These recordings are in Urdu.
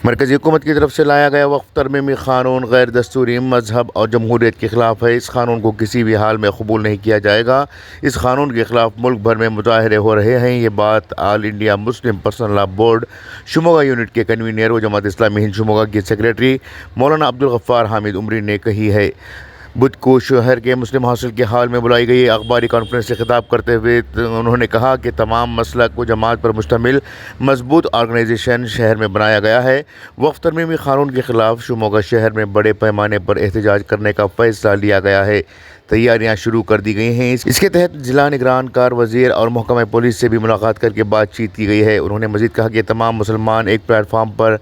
مرکزی حکومت کی طرف سے لایا گیا وقف ترمیمی قانون غیر دستوری، مذہب اور جمہوریت کے خلاف ہے۔ اس قانون کو کسی بھی حال میں قبول نہیں کیا جائے گا۔ اس قانون کے خلاف ملک بھر میں مظاہرے ہو رہے ہیں۔ یہ بات All India Muslim Personal Law Board Shimoga unit کے کنوینر و جماعت اسلامی ہند شموگا کے سیکریٹری مولانا عبدالغفار حامد عمری نے کہی ہے۔ بدھ کو شہر کے مسلم ہاسٹل کے ہال میں بلائی گئی اخباری کانفرنس سے خطاب کرتے ہوئے انہوں نے کہا کہ تمام مسلک و جماعت پر مشتمل مضبوط آرگنائزیشن شہر میں بنایا گیا ہے۔ وقف ترمیمی قانون کے خلاف شموگا شہر میں بڑے پیمانے پر احتجاج کرنے کا فیصلہ لیا گیا ہے۔ تیاریاں شروع کر دی گئی ہیں۔ اس کے تحت ضلع نگران کار وزیر اور محکمہ پولیس سے بھی ملاقات کر کے بات چیت کی گئی ہے۔ انہوں نے مزید کہا کہ تمام مسلمان ایک پلیٹ فارم پر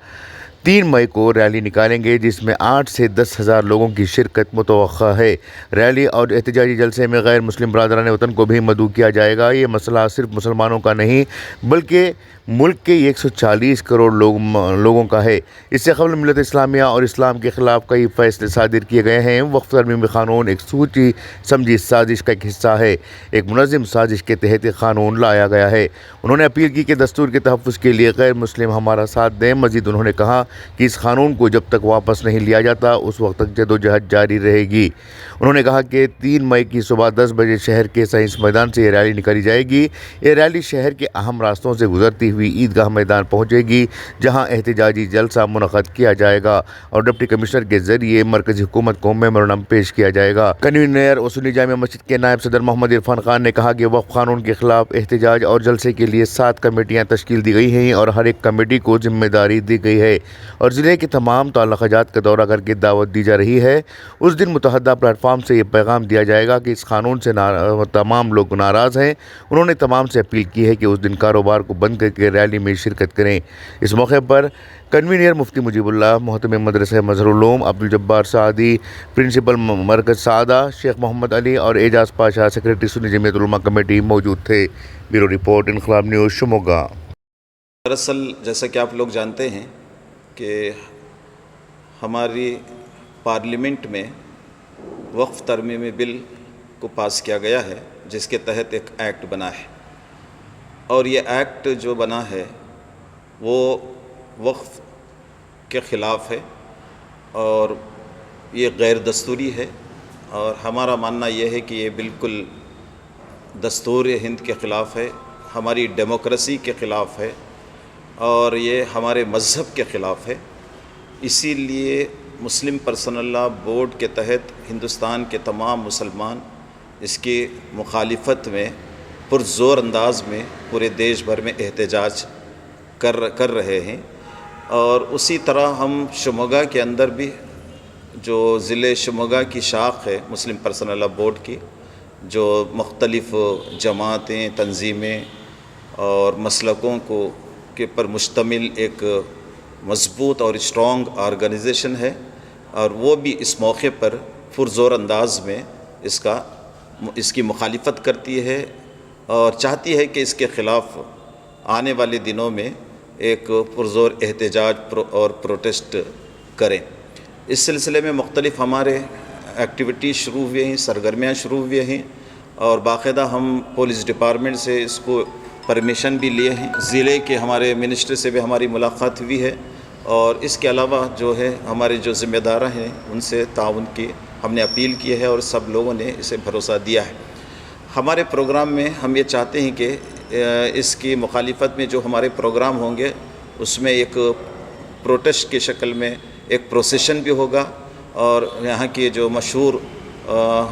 3 مئی کو ریلی نکالیں گے جس میں 8 سے 10 ہزار لوگوں کی شرکت متوقع ہے۔ ریلی اور احتجاجی جلسے میں غیر مسلم برادران وطن کو بھی مدعو کیا جائے گا۔ یہ مسئلہ صرف مسلمانوں کا نہیں بلکہ ملک کے 140 کروڑ لوگوں کا ہے۔ اس سے قبل ملت اسلامیہ اور اسلام کے خلاف کئی فیصلے صادر کیے گئے ہیں۔ وقف ترمیمی قانون ایک سوچی سمجھی سازش کا ایک حصہ ہے۔ ایک منظم سازش کے تحت یہ قانون لایا گیا ہے۔ انہوں نے اپیل کی کہ دستور کے تحفظ کے لیے غیر مسلم ہمارا ساتھ دیں۔ مزید انہوں نے کہا کہ اس قانون کو جب تک واپس نہیں لیا جاتا اس وقت تک جدوجہد جاری رہے گی۔ انہوں نے کہا کہ 3 مئی کی صبح 10 بجے شہر کے سائنس میدان سے یہ ریلی نکالی جائے گی۔ یہ ریلی شہر کے اہم راستوں سے گزرتی ہوئی عیدگاہ میدان پہنچے گی جہاں احتجاجی جلسہ منعقد کیا جائے گا اور ڈپٹی کمشنر کے ذریعے مرکزی حکومت کو میمورنڈم پیش کیا جائے گا۔ کنوینر و سنی جامع مسجد کے نائب صدر محمد عرفان خان نے کہا کہ وقف قانون کے خلاف احتجاج اور جلسے کے لیے 7 کمیٹیاں تشکیل دی گئی ہیں اور ہر ایک کمیٹی کو ذمہ داری دی گئی ہے اور ضلع کے تمام تعلقہ جات کا دورہ کر کے دعوت دی جا رہی ہے۔ اس دن متحدہ پلیٹ فارم سے یہ پیغام دیا جائے گا کہ اس قانون سے تمام لوگ ناراض ہیں۔ انہوں نے تمام سے اپیل کی ہے کہ اس دن کاروبار کو بند کر کے ریلی میں شرکت کریں۔ اس موقع پر کنوینر مفتی مجیب اللہ، محتمم مدرسہ مظہر العلوم عبدالجبار سعدی، پرنسپل مرکز سعادہ شیخ محمد علی اور اعجاز پاشا، سیکریٹری سنی جمعیت علماء کمیٹی موجود تھے۔ بیورو رپورٹ، انقلاب نیوز، شموگا۔ دراصل جیسا کہ آپ لوگ جانتے ہیں کہ ہماری پارلیمنٹ میں وقف ترمیمی بل کو پاس کیا گیا ہے جس کے تحت ایک ایکٹ بنا ہے اور یہ ایکٹ جو بنا ہے وہ وقف کے خلاف ہے اور یہ غیر دستوری ہے اور ہمارا ماننا یہ ہے کہ یہ بالکل دستور ہند کے خلاف ہے، ہماری ڈیموکریسی کے خلاف ہے اور یہ ہمارے مذہب کے خلاف ہے۔ اسی لیے مسلم پرسنل لاء بورڈ کے تحت ہندوستان کے تمام مسلمان اس کی مخالفت میں پرزور انداز میں پورے دیش بھر میں احتجاج کر رہے ہیں اور اسی طرح ہم شموگا کے اندر بھی جو ضلع شموگا کی شاخ ہے مسلم پرسنل لاء بورڈ کی، جو مختلف جماعتیں، تنظیمیں اور مسلکوں کے پر مشتمل ایک مضبوط اور اسٹرانگ آرگنائزیشن ہے اور وہ بھی اس موقع پر پرزور انداز میں اس کی مخالفت کرتی ہے اور چاہتی ہے کہ اس کے خلاف آنے والے دنوں میں ایک پرزور احتجاج اور پروٹیسٹ کریں۔ اس سلسلے میں مختلف ہمارے ایکٹیویٹیز شروع ہوئے ہیں، سرگرمیاں شروع ہوئے ہیں اور باقاعدہ ہم پولیس ڈپارٹمنٹ سے اس کو پرمیشن بھی لیے ہیں۔ ضلع کے ہمارے منسٹر سے بھی ہماری ملاقات ہوئی ہے اور اس کے علاوہ جو ہے ہمارے جو ذمہ دار ہیں ان سے تعاون کی ہم نے اپیل کی ہے اور سب لوگوں نے اسے بھروسہ دیا ہے۔ ہمارے پروگرام میں ہم یہ چاہتے ہیں کہ اس کی مخالفت میں جو ہمارے پروگرام ہوں گے اس میں ایک پروٹیسٹ کی شکل میں ایک پروسیشن بھی ہوگا اور یہاں کی جو مشہور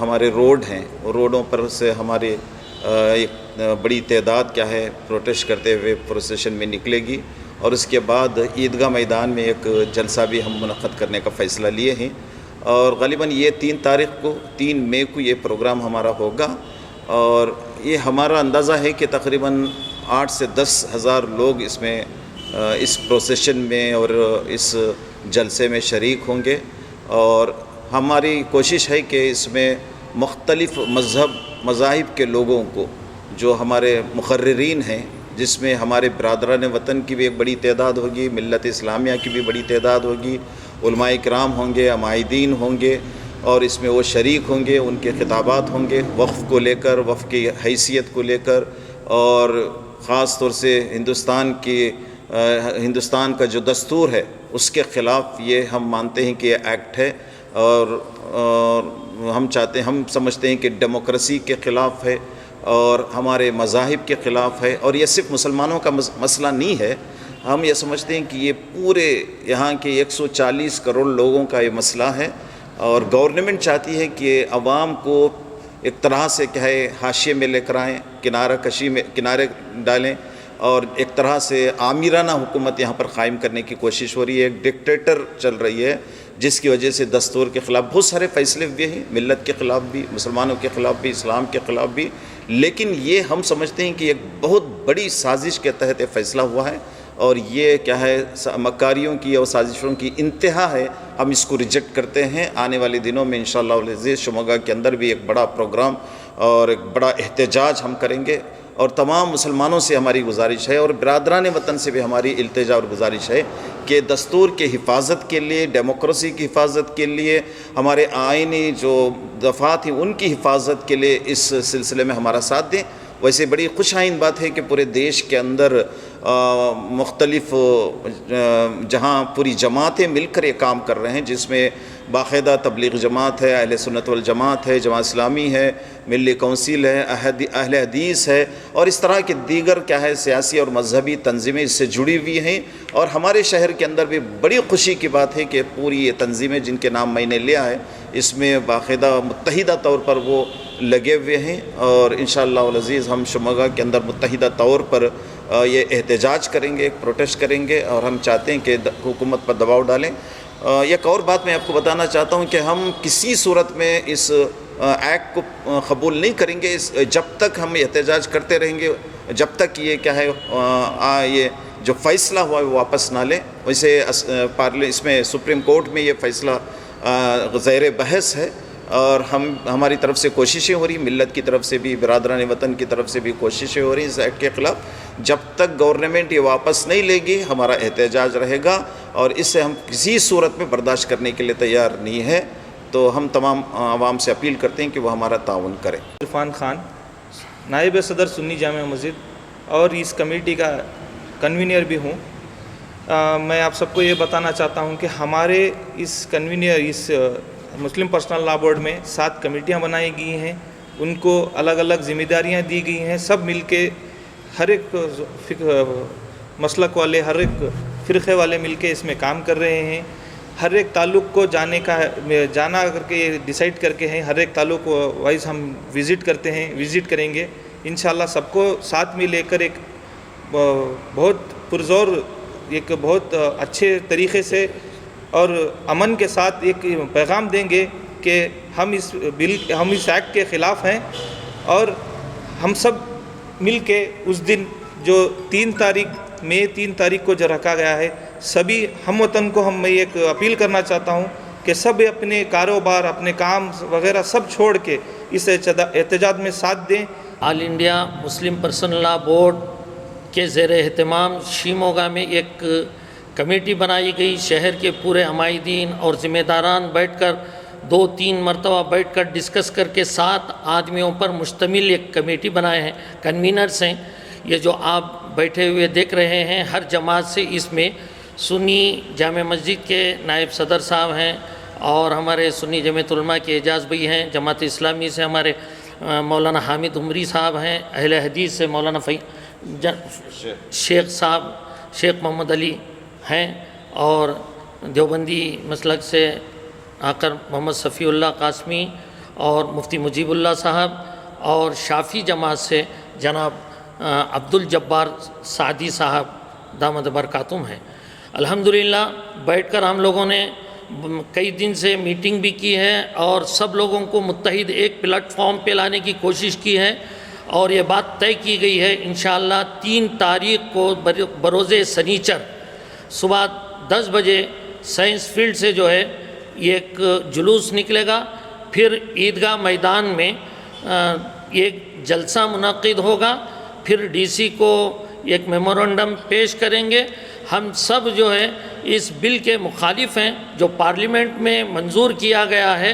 ہمارے روڈ ہیں روڈوں پر سے ہماری ایک بڑی تعداد کیا ہے پروٹیسٹ کرتے ہوئے پروسیشن میں نکلے گی اور اس کے بعد عیدگاہ میدان میں ایک جلسہ بھی ہم منعقد کرنے کا فیصلہ لیے ہیں اور غالباً یہ 3 مئی کو یہ پروگرام ہمارا ہوگا اور یہ ہمارا اندازہ ہے کہ تقریباً 8 سے 10 ہزار لوگ اس میں اس پروسیشن میں اور اس جلسے میں شریک ہوں گے اور ہماری کوشش ہے کہ اس میں مختلف مذاہب کے لوگوں کو جو ہمارے مقررین ہیں جس میں ہمارے برادران وطن کی بھی ایک بڑی تعداد ہوگی، ملت اسلامیہ کی بھی بڑی تعداد ہوگی، علماء کرام ہوں گے، عمائدین ہوں گے اور اس میں وہ شریک ہوں گے، ان کے خطابات ہوں گے وقف کو لے کر، وقف کی حیثیت کو لے کر اور خاص طور سے ہندوستان کی ہندوستان کا جو دستور ہے اس کے خلاف یہ ہم مانتے ہیں کہ یہ ایکٹ ہے، اور ہم سمجھتے ہیں کہ ڈیموکریسی کے خلاف ہے اور ہمارے مذاہب کے خلاف ہے، اور یہ صرف مسلمانوں کا مسئلہ نہیں ہے، ہم یہ سمجھتے ہیں کہ یہ پورے یہاں کے 140 کروڑ لوگوں کا یہ مسئلہ ہے، اور گورنمنٹ چاہتی ہے کہ عوام کو ایک طرح سے کیا ہے حاشیے میں لے کر آئیں، کنارے ڈالیں، اور ایک طرح سے آمیرانہ حکومت یہاں پر قائم کرنے کی کوشش ہو رہی ہے، ایک ڈکٹیٹر چل رہی ہے، جس کی وجہ سے دستور کے خلاف بہت سارے فیصلے ہوئے ہیں، ملت کے خلاف بھی، مسلمانوں کے خلاف بھی، اسلام کے خلاف بھی، لیکن یہ ہم سمجھتے ہیں کہ ایک بہت بڑی سازش کے تحت یہ فیصلہ ہوا ہے، اور یہ کیا ہے مکاریوں کی اور سازشوں کی انتہا ہے۔ ہم اس کو ریجیکٹ کرتے ہیں۔ آنے والے دنوں میں انشاءاللہ العزیز شموگا کے اندر بھی ایک بڑا پروگرام اور ایک بڑا احتجاج ہم کریں گے، اور تمام مسلمانوں سے ہماری گزارش ہے اور برادران وطن سے بھی ہماری التجا اور گزارش ہے کہ دستور کے حفاظت کے لیے، ڈیموکریسی کی حفاظت کے لیے، ہمارے آئینی جو دفعات ہیں ان کی حفاظت کے لیے اس سلسلے میں ہمارا ساتھ دیں۔ ویسے بڑی خوش آئند بات ہے کہ پورے دیش کے اندر مختلف جہاں پوری جماعتیں مل کر یہ کام کر رہے ہیں، جس میں باقاعدہ تبلیغ جماعت ہے، اہل سنت والجماعت ہے، جماعت اسلامی ہے، ملی کونسل ہے، اہل حدیث ہے، اور اس طرح کے دیگر کیا ہے سیاسی اور مذہبی تنظیمیں اس سے جڑی ہوئی ہیں، اور ہمارے شہر کے اندر بھی بڑی خوشی کی بات ہے کہ پوری یہ تنظیمیں جن کے نام میں نے لیا ہے اس میں باقاعدہ متحدہ طور پر وہ لگے ہوئے ہیں، اور انشاءاللہ العزیز ہم شموگا کے اندر متحدہ طور پر یہ احتجاج کریں گے، پروٹیسٹ کریں گے، اور ہم چاہتے ہیں کہ حکومت پر دباؤ ڈالیں۔ ایک اور بات میں آپ کو بتانا چاہتا ہوں کہ ہم کسی صورت میں اس ایکٹ کو قبول نہیں کریں گے جب تک ہم احتجاج کرتے رہیں گے، جب تک یہ کیا ہے یہ جو فیصلہ ہوا ہے وہ واپس نہ لیں۔ ویسے اس میں سپریم کورٹ میں یہ فیصلہ زیر بحث ہے، اور ہماری طرف سے کوششیں ہو رہی، ملت کی طرف سے بھی، برادران وطن کی طرف سے بھی کوششیں ہو رہی اس ایکٹ کے خلاف۔ جب تک گورنمنٹ یہ واپس نہیں لے گی ہمارا احتجاج رہے گا، اور اس سے ہم کسی صورت میں برداشت کرنے کے لیے تیار نہیں ہے۔ تو ہم تمام عوام سے اپیل کرتے ہیں کہ وہ ہمارا تعاون کریں۔ عرفان خان، نائب صدر سنی جامع مسجد اور اس کمیٹی کا کنوینر بھی ہوں۔ میں آپ سب کو یہ بتانا چاہتا ہوں کہ ہمارے اس مسلم پرسنل لا بورڈ میں 7 کمیٹیاں بنائی گئی ہیں، ان کو الگ الگ ذمہ داریاں دی گئی ہیں، سب مل کے ہر ایک مسلک والے، ہر ایک فرقے والے مل کے اس میں کام کر رہے ہیں۔ ہر ایک تعلق کو جانا کر کے ڈیسائیڈ کر کے ہیں، ہر ایک تعلق وائز ہم وزٹ کریں گے انشاءاللہ۔ سب کو ساتھ میں لے کر ایک بہت پرزور، ایک بہت اچھے طریقے سے اور امن کے ساتھ ایک پیغام دیں گے کہ ہم اس ایکٹ کے خلاف ہیں، اور ہم سب مل کے اس دن جو 3 تاریخ کو جو رکھا گیا ہے، سبھی ہم وطن کو میں ایک اپیل کرنا چاہتا ہوں کہ سب اپنے کاروبار، اپنے کام وغیرہ سب چھوڑ کے اس احتجاج میں ساتھ دیں۔ آل انڈیا مسلم پرسنل لا بورڈ کے زیر اہتمام شیموگا میں ایک کمیٹی بنائی گئی۔ شہر کے پورے عمائدین اور ذمہ داران بیٹھ کر 2-3 مرتبہ بیٹھ کر ڈسکس کر کے 7 آدمیوں پر مشتمل ایک کمیٹی بنائے ہیں، کنوینرز ہیں۔ یہ جو آپ بیٹھے ہوئے دیکھ رہے ہیں، ہر جماعت سے اس میں سنی جامع مسجد کے نائب صدر صاحب ہیں، اور ہمارے سنی جمعیت علماء کے اعجاز بھائی ہیں، جماعت اسلامی سے ہمارے مولانا حامد عمری صاحب ہیں، اہل حدیث سے مولانا شیخ صاحب، شیخ محمد علی ہیں، اور دیوبندی مسلک سے آقر محمد صفی اللہ قاسمی اور مفتی مجیب اللہ صاحب، اور شافی جماعت سے جناب عبدالجبار سعدی صاحب دامت برکاتہم ہیں۔ الحمدللہ بیٹھ کر ہم لوگوں نے کئی دن سے میٹنگ بھی کی ہے، اور سب لوگوں کو متحد ایک پلیٹ فارم پہ لانے کی کوشش کی ہے، اور یہ بات طے کی گئی ہے انشاءاللہ 3 تاریخ کو بروز سنیچر صبح 10 بجے سائنس فیلڈ سے جو ہے یہ ایک جلوس نکلے گا، پھر عیدگاہ میدان میں ایک جلسہ منعقد ہوگا، پھر ڈی سی کو ایک میمورنڈم پیش کریں گے۔ ہم سب جو ہے اس بل کے مخالف ہیں، جو پارلیمنٹ میں منظور کیا گیا ہے،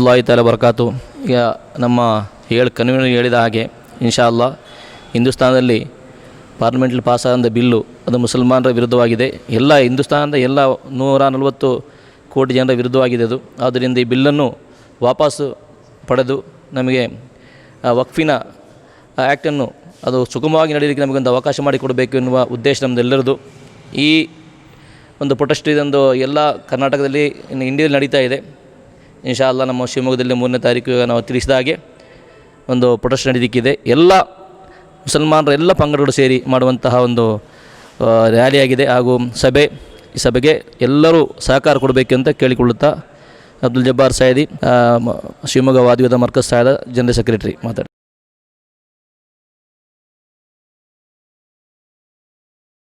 ಅಲ್ಲಾಹಿ ತಾಲ ಬರ್ಕಾತು. ಈಗ ನಮ್ಮ ಕನ್ವೀನರ್ ಹೇಳಿದ ಹಾಗೆ ಇನ್ಶಾ ಅಲ್ಲಾ ಹಿಂದೂಸ್ತಾನದಲ್ಲಿ ಪಾರ್ಲಿಮೆಂಟಲ್ಲಿ ಪಾಸಾದ ಬಿಲ್ಲು ಅದು ಮುಸಲ್ಮಾನರ ವಿರುದ್ಧವಾಗಿದೆ. ಎಲ್ಲ ಹಿಂದೂಸ್ತಾನದ ಎಲ್ಲ 140 ಕೋಟಿ ಜನರ ವಿರುದ್ಧವಾಗಿದೆ ಅದು. ಆದ್ದರಿಂದ ಈ ಬಿಲ್ಲನ್ನು ವಾಪಸ್ಸು ಪಡೆದು ನಮಗೆ ವಕ್ಫಿನ ಆ್ಯಕ್ಟನ್ನು ಅದು ಸುಗಮವಾಗಿ ನಡೆಯಲಿಕ್ಕೆ ನಮಗೊಂದು ಅವಕಾಶ ಮಾಡಿಕೊಡಬೇಕು ಎನ್ನುವ ಉದ್ದೇಶ ನಮ್ಮದೆಲ್ಲರದು. ಈ ಒಂದು ಪ್ರೊಟೆಸ್ಟ್ ಇದೊಂದು ಎಲ್ಲ ಕರ್ನಾಟಕದಲ್ಲಿ ಇಂಡಿಯಾದಲ್ಲಿ ನಡೀತಾ ಇದೆ. ಇನ್ಶಾ ಅಲ್ಲಾ ನಮ್ಮ ಶಿವಮೊಗ್ಗದಲ್ಲಿ 3ನೇ ತಾರೀಕು ನಾವು ತಿಳಿಸಿದ ಹಾಗೆ ಒಂದು ಪ್ರೊಟೆಸ್ಟ್ ನಡೀಲಿಕ್ಕಿದೆ. ಎಲ್ಲ ಮುಸಲ್ಮಾನರ ಎಲ್ಲ ಪಂಗಡಗಳು ಸೇರಿ ಮಾಡುವಂತಹ ಒಂದು ರ್ಯಾಲಿಯಾಗಿದೆ ಹಾಗೂ ಸಭೆ. ಈ ಸಭೆಗೆ ಎಲ್ಲರೂ ಸಹಕಾರ ಕೊಡಬೇಕು ಅಂತ ಕೇಳಿಕೊಳ್ಳುತ್ತಾ ಅಬ್ದುಲ್ ಜಬ್ಬಾರ್ ಸೈದಿ, ಶಿವಮೊಗ್ಗ ವಾದಿವಾದ ಮರ್ಕಜ್ ಸಹಾಯದ ಜನರಲ್ ಸೆಕ್ರೆಟರಿ ಮಾತಾಡಿ.